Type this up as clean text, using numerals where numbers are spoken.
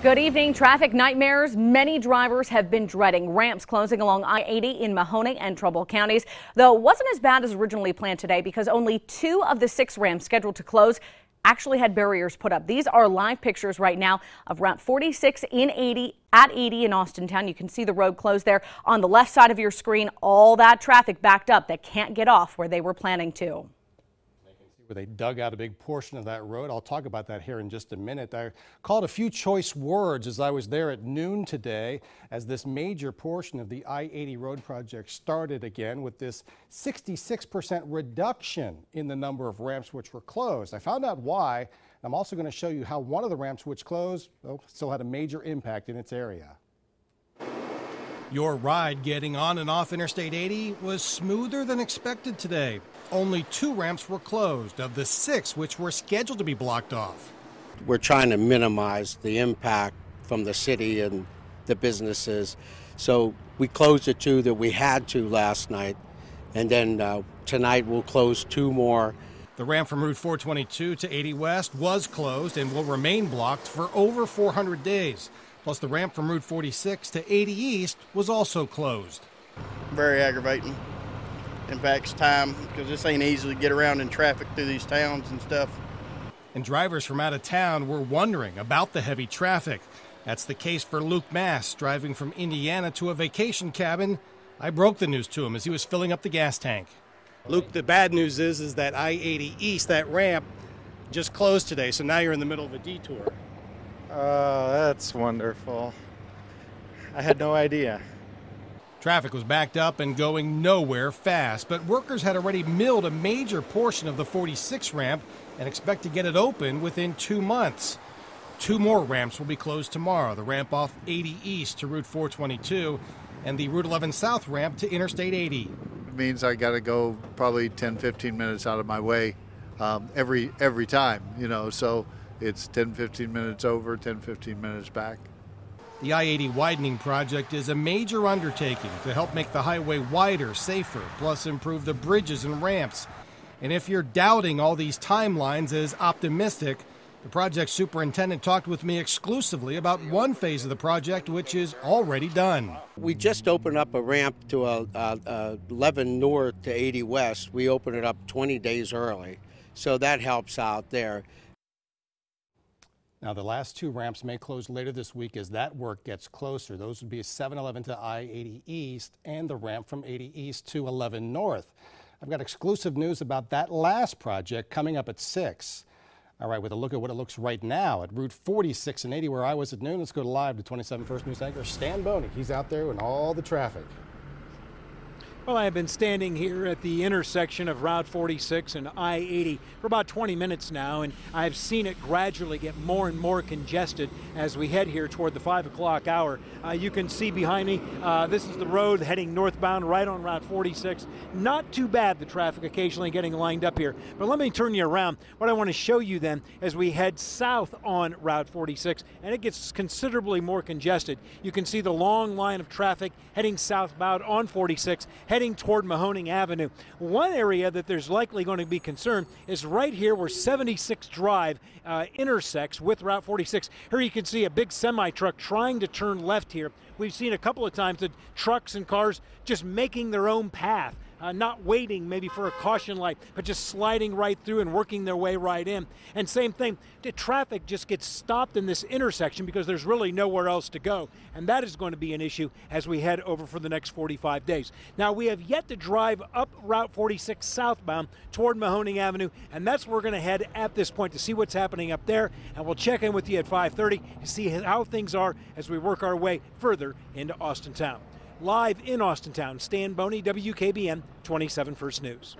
Good evening. Traffic nightmares many drivers have been dreading. Ramps closing along I-80 in Mahoney and Trumbull counties, though it wasn't as bad as originally planned today because only 2 of the 6 ramps scheduled to close actually had barriers put up. These are live pictures right now of Route 46 at 80 in Austintown. You can see the road closed there on the left side of your screen. All that traffic backed up that can't get off where they were planning to. Where they dug out a big portion of that road. I'll talk about that here in just a minute. I called a few choice words as I was there at noon today as this major portion of the I-80 road project started again with this 66% reduction in the number of ramps which were closed. I found out why. I'm also going to show you how one of the ramps which closed still had a major impact in its area. Your ride getting on and off Interstate 80 was smoother than expected today. Only 2 ramps were closed of the 6 which were scheduled to be blocked off. We're trying to minimize the impact from the city and the businesses. So we closed the 2 that we had to last night, and then tonight we'll close 2 more. The ramp from Route 422 to 80 West was closed and will remain blocked for over 400 days. Plus, the ramp from Route 46 to 80 East was also closed. Very aggravating. Impacts time because this ain't easy to get around in traffic through these towns and stuff. And drivers from out of town were wondering about the heavy traffic. That's the case for Luke Mass, driving from Indiana to a vacation cabin. I broke the news to him as he was filling up the gas tank. Luke, the bad news is that I-80 East, that ramp, just closed today, so now you're in the middle of a detour. That's wonderful. I had no idea. Traffic was backed up and going nowhere fast, but workers had already milled a major portion of the 46 ramp and expect to get it open within 2 months. 2 more ramps will be closed tomorrow, the ramp off 80 East to Route 422 and the Route 11 South ramp to Interstate 80. It means I got to go probably 10-15 minutes out of my way every time, so it's 10-15 minutes over, 10-15 minutes back. The I-80 widening project is a major undertaking to help make the highway wider, safer, plus improve the bridges and ramps. And if you're doubting all these timelines as optimistic, the project superintendent talked with me exclusively about one phase of the project which is already done. We just opened up a ramp to 11 North to 80 West. We opened it up 20 days early, so that helps out there. Now, the last 2 ramps may close later this week as that work gets closer. Those would be 711 to I-80 East and the ramp from 80 East to 11 North. I've got exclusive news about that last project coming up at 6. All right, with a look at what it looks right now at Route 46 and 80 where I was at noon, let's go live to 27 First News anchor Stan Boney. He's out there in all the traffic. Well, I have been standing here at the intersection of Route 46 and I-80 for about 20 minutes now, and I've seen it gradually get more and more congested as we head here toward the 5 o'clock hour. You can see behind me, this is the road heading northbound right on Route 46. Not too bad, the traffic occasionally getting lined up here. But let me turn you around. What I want to show you then as we head south on Route 46, and it gets considerably more congested. You can see the long line of traffic heading southbound on 46, heading toward Mahoning Avenue. One area that there's likely going to be concern is right here where 76 Drive intersects with Route 46. Here you can see a big semi-truck trying to turn left here. We've seen a couple of times that trucks and cars just making their own path. Not waiting maybe for a caution light, but just sliding right through and working their way right in. And same thing, the traffic just gets stopped in this intersection because there's really nowhere else to go. And that is going to be an issue as we head over for the next 45 days. Now, we have yet to drive up Route 46 southbound toward Mahoning Avenue, and that's where we're going to head at this point to see what's happening up there. And we'll check in with you at 5:30 to see how things are as we work our way further into Austintown. Live in Austintown, Stan Boney, WKBN 27 First News.